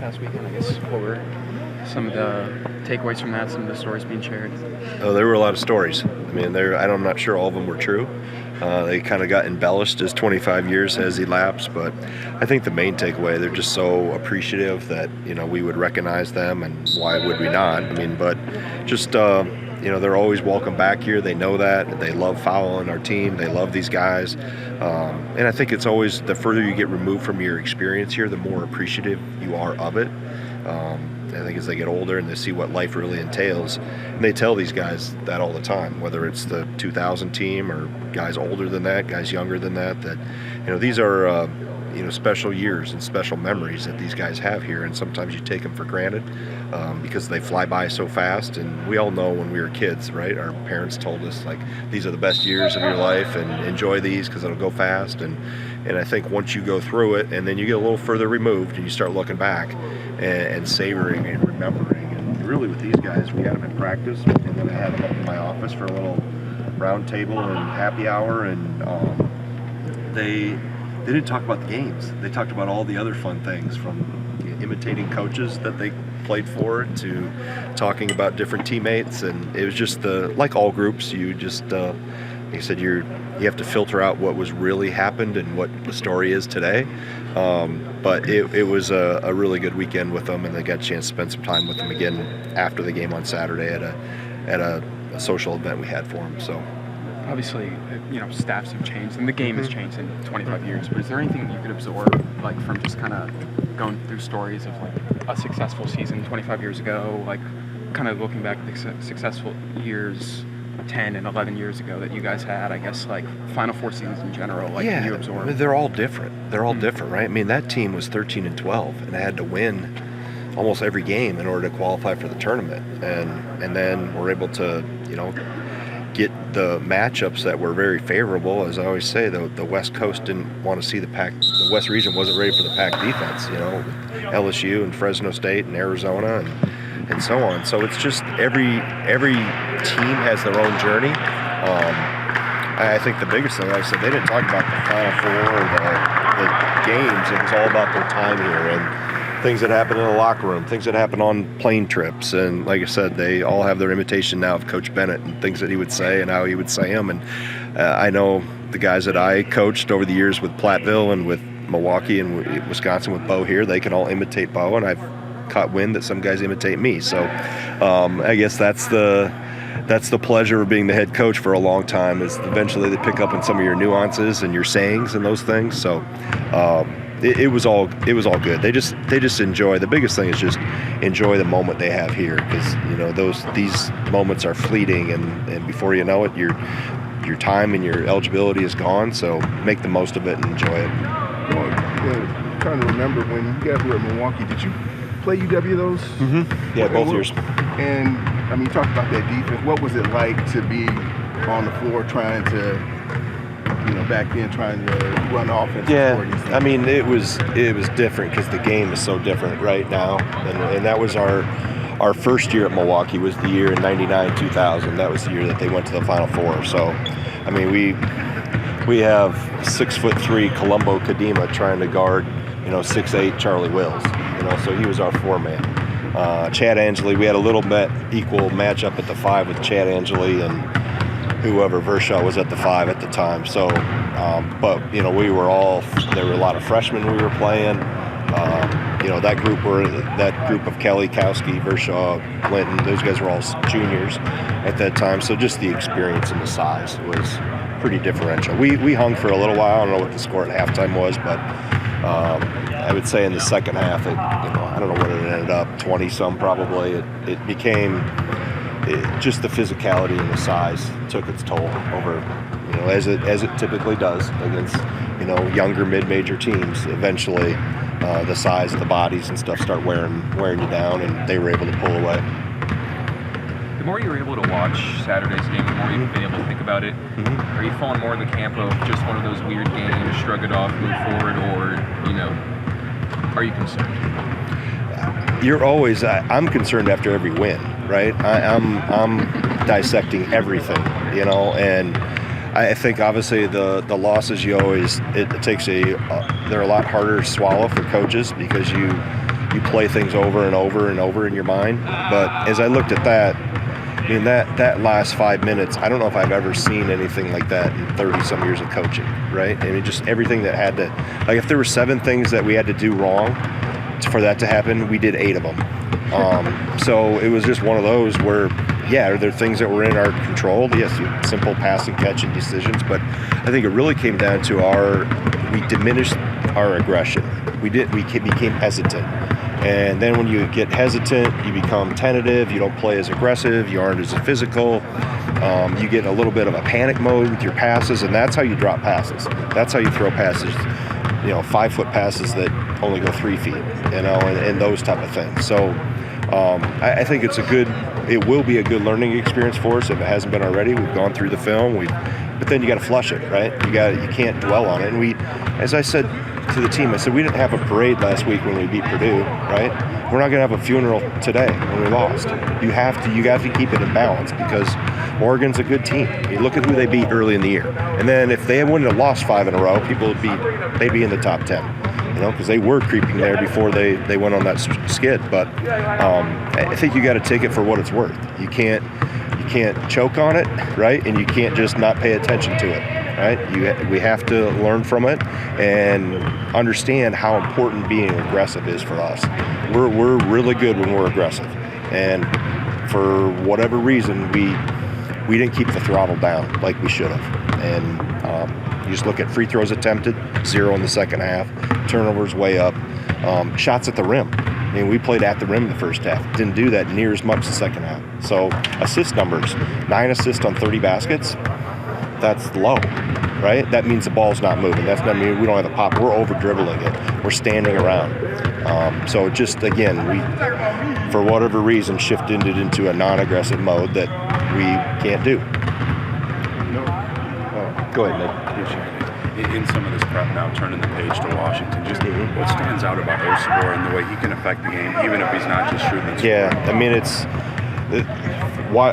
past weekend? I guess what were some of the takeaways from that, some of the stories being shared? Oh, there were a lot of stories. I mean, I'm not sure all of them were true. They kind of got embellished as 25 years has elapsed, but I think the main takeaway, they're just so appreciative that, we would recognize them, and why would we not? I mean, but just, they're always welcome back here. They know that. They love following our team. They love these guys. And I think it's always, the further you get removed from your experience here, the more appreciative you are of it. I think as they get older and they see what life really entails, and they tell these guys that all the time, whether it's the 2000 team or guys older than that, guys younger than that, these are, special years and special memories that these guys have here, and sometimes you take them for granted because they fly by so fast. And we all know when we were kids, right? Our parents told us, like, these are the best years of your life and enjoy these because it'll go fast. And I think once you go through it and then you get a little further removed and you start looking back and savoring and remembering. And really with these guys, we had them in practice, and then I had them up in my office for a little round table and happy hour, and they didn't talk about the games. They talked about all the other fun things, from imitating coaches that they played for to talking about different teammates. And it was just like all groups, you just, like I said, you have to filter out what was really happened and what the story is today. But it was a really good weekend with them, and they got a chance to spend some time with them again after the game on Saturday at a social event we had for them. So. Obviously, staffs have changed, and the game has changed in 25 years, but is there anything you could absorb, like, from just kind of going through stories of, like, a successful season 25 years ago, like, kind of looking back at the successful years 10 and 11 years ago that you guys had, I guess, like, Final Four seasons in general, like, can you absorb? They're all different. They're all different, right? I mean, that team was 13-12, and they had to win almost every game in order to qualify for the tournament, and then we're able to, get the matchups that were very favorable. As I always say, the West Coast didn't want to see the West region wasn't ready for the Pac defense, with LSU and Fresno State and Arizona and so on. So it's just every team has their own journey. I think the biggest thing, like I said, they didn't talk about the Final Four or the games. It was all about their time here and things that happen in the locker room, things that happen on plane trips. And like I said, they all have their imitation now of Coach Bennett and things that he would say and how he would say them. And I know the guys that I coached over the years with Platteville and with Milwaukee and Wisconsin with Bo here, they can all imitate Bo, and I've caught wind that some guys imitate me. So I guess that's the pleasure of being the head coach for a long time, is eventually they pick up on some of your nuances and your sayings and those things. So it was all good. They just enjoy. The biggest thing is just enjoy the moment they have here, because these moments are fleeting, and before you know it, your time and your eligibility is gone. So make the most of it and enjoy it. I'm trying to remember when you guys were at Milwaukee. Did you play UW those? Mm-hmm. Yeah, both years. And I mean, you talked about that defense. What was it like to be on the floor trying to? Back then trying to run offense. Yeah, I mean, it was different because the game is so different right now, and that was our first year at Milwaukee was the year in 99-2000. That was the year that they went to the Final Four. So, I mean, we have 6'3" Colombo Kadima trying to guard 6'8" Charlie Wills. So he was our four-man. Chad Angeli, we had a little bit equal matchup at the 5 with Chad Angeli and whoever Vershaw was at the 5 at the time. So, but we were there were a lot of freshmen we were playing. That group of Kelly, Kowski, Vershaw, Linton, those guys were all juniors at that time. So just the experience and the size was pretty differential. We hung for a little while. I don't know what the score at halftime was, but I would say in the second half, I don't know what it ended up, 20-some probably. It became just the physicality and the size took its toll over, as it typically does against, younger mid-major teams. Eventually, the size of the bodies and stuff start wearing you down, and they were able to pull away. The more you were able to watch Saturday's game, the more you've been able to think about it. Are you falling more in the camp of just one of those weird games, shrug it off, move forward, or, are you concerned? I'm concerned after every win, right? I'm dissecting everything, and I think obviously the losses it takes they're a lot harder to swallow for coaches because you play things over and over and over in your mind. But as I looked at that, I mean, that last 5 minutes, I don't know if I've ever seen anything like that in 30-some years of coaching, right? I mean, just everything that had to, like if there were 7 things that we had to do wrong for that to happen, we did 8 of them. So it was just one of those where, yeah, are there things that were in our control? Yes, simple passing, catching decisions, but I think it really came down to we diminished our aggression. We became hesitant. And then when you get hesitant, you become tentative, you don't play as aggressive, you aren't as physical, you get in a little bit of a panic mode with your passes, and that's how you drop passes. That's how you throw passes, 5-foot passes that only go 3 feet, and those type of things. So I think it will be a good learning experience for us if it hasn't been already. We've gone through the film, but then you got to flush it, right? You can't dwell on it. And as I said to the team, I said we didn't have a parade last week when we beat Purdue, right? We're not going to have a funeral today when we lost. You have to keep it in balance because Oregon's a good team. You look at who they beat early in the year, and then if they wouldn't have lost 5 in a row, they'd be in the top 10. Because they were creeping there before they went on that skid. But I think you got to take it for what it's worth. You can't choke on it, right? And you can't just not pay attention to it, right? We have to learn from it and understand how important being aggressive is for us. We're really good when we're aggressive, and for whatever reason, we didn't keep the throttle down like we should have. And you just look at free throws attempted, 0 in the second half. Turnovers way up. Shots at the rim. I mean, we played at the rim in the first half. Didn't do that near as much the second half. So assist numbers, 9 assists on 30 baskets. That's low, right? That means the ball's not moving. That's not mean we don't have a pop. We're over dribbling it. We're standing around. So just again, we, for whatever reason, shifted it into a non-aggressive mode that we can't do. Go ahead, Nick. In some of this prep now, turning the page to Washington, just what stands out about Osibor and the way he can affect the game, even if he's not just shooting the score? Yeah, I mean,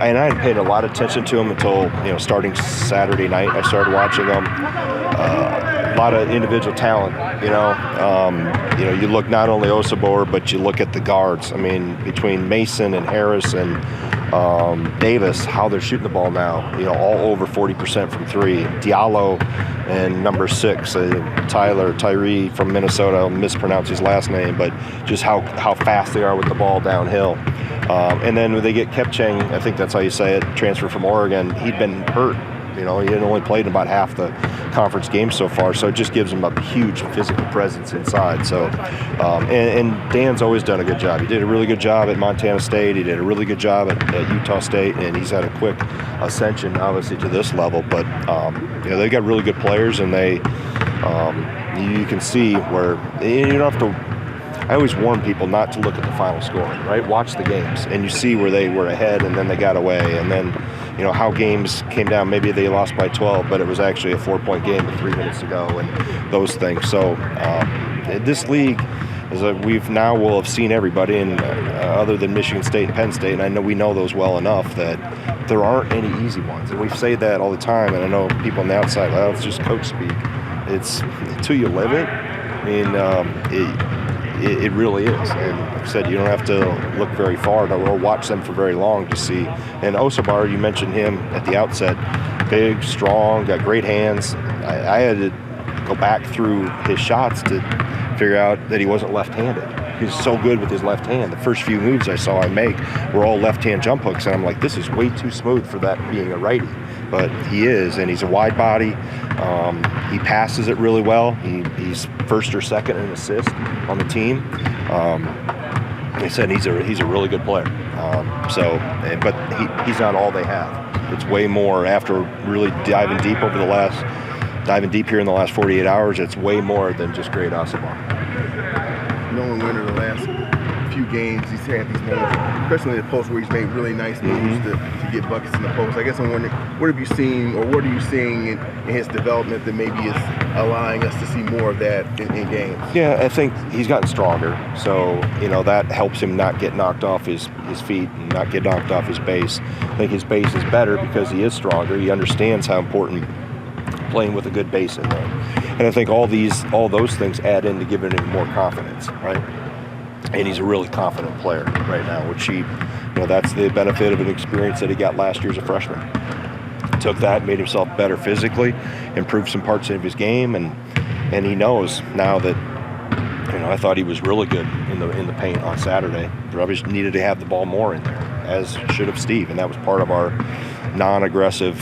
and I hadn't paid a lot of attention to him until starting Saturday night. I started watching him. A lot of individual talent. You look not only Osibor, but you look at the guards. I mean, between Mason and Harris and Davis, how they're shooting the ball now, all over 40% from 3. Diallo and number 6, Tyree from Minnesota. I'll mispronounce his last name, but just how fast they are with the ball downhill. And then when they get Kepchang, I think that's how you say it, transfer from Oregon, he'd been hurt. He had only played in about half the conference games so far, so it just gives him a huge physical presence inside. So, and Dan's always done a good job. He did a really good job at Montana State. He did a really good job at Utah State, and he's had a quick ascension, obviously, to this level. But they've got really good players, and you can see where you don't have to. I always warn people not to look at the final score, right? Watch the games, and you see where they were ahead, and then they got away, and then how games came down. Maybe they lost by 12, but it was actually a 4-point game with 3 minutes to go, and those things. So this league, will have seen everybody, and other than Michigan State and Penn State, and I know we know those well enough that there aren't any easy ones, and we say that all the time. And I know people on the outside, well, it's just coach speak. It's until you live it. I mean, it really is. And like I said, you don't have to look very far or watch them for very long to see. And Osibor, you mentioned him at the outset, big, strong, got great hands. I had to go back through his shots to figure out that he wasn't left-handed. He's so good with his left hand. The first few moves I saw him make were all left-hand jump hooks, and I'm like, this is way too smooth for that being a righty. But he is, and he's a wide body. He passes it really well. He's first or second in assist on the team. Like I said, he's a really good player. But he's not all they have. It's way more after really diving deep here in the last 48 hours. It's way more than just great Osibor. Knowing winner the last few games, he's had these moments, especially in the post where he's made really nice moves to get buckets in the post. I guess I'm wondering, what are you seeing in his development that maybe is allowing us to see more of that in games? Yeah, I think he's gotten stronger. So, that helps him not get knocked off his feet and not get knocked off his base. I think his base is better because he is stronger. He understands how important playing with a good base in there. And I think all those things add into giving him more confidence, right? and he's a really confident player right now, which that's the benefit of an experience that he got last year as a freshman. Took that, made himself better physically, improved some parts of his game, and he knows now that, I thought he was really good in the paint on Saturday. Probably needed to have the ball more in there, as should have Steve, and that was part of our non-aggressive,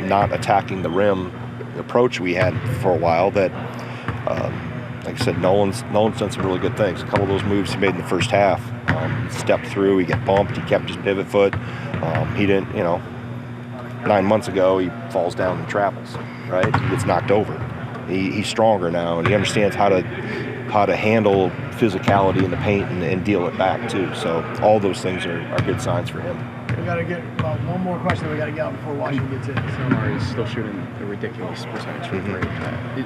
not attacking the rim approach we had for a while. That, like I said, Nolan's done some really good things. A couple of those moves he made in the first half, stepped through, he got bumped, he kept his pivot foot. He didn't, 9 months ago he falls down and travels, right? He gets knocked over. He's stronger now, and he understands how to handle physicality in the paint and deal it back too. So all those things are good signs for him. We got to get one more question we got to get out before Washington gets in. Kamari is still shooting a ridiculous percentage from three.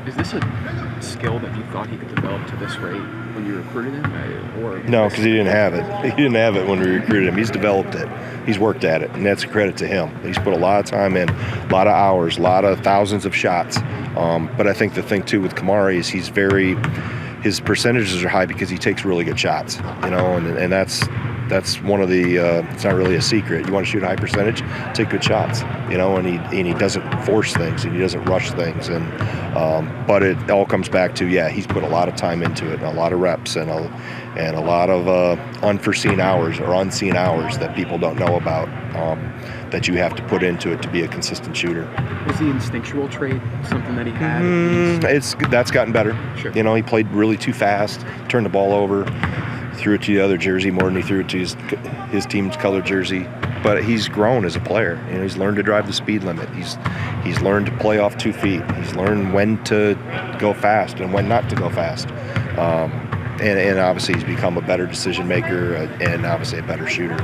Is this a skill that you thought he could develop to this rate when you recruited him? No, because he didn't have it. He didn't have it when we recruited him. He's developed it. He's worked at it, and that's a credit to him. He's put a lot of time in, a lot of hours, a lot of thousands of shots. But I think the thing too with Kamari is his percentages are high because he takes really good shots, and that's one of the it's not really a secret. You want to shoot a high percentage, take good shots, and he doesn't force things and he doesn't rush things, and but it all comes back to he's put a lot of time into it and a lot of reps and a lot of unforeseen hours or unseen hours that people don't know about, that you have to put into it to be a consistent shooter. Was the instinctual trait something that he had? That's gotten better. Sure. He played really too fast, turned the ball over, threw it to the other jersey more than he threw it to his team's color jersey. But he's grown as a player. He's learned to drive the speed limit. He's learned to play off 2 feet. He's learned when to go fast and when not to go fast. And obviously he's become a better decision maker and obviously a better shooter.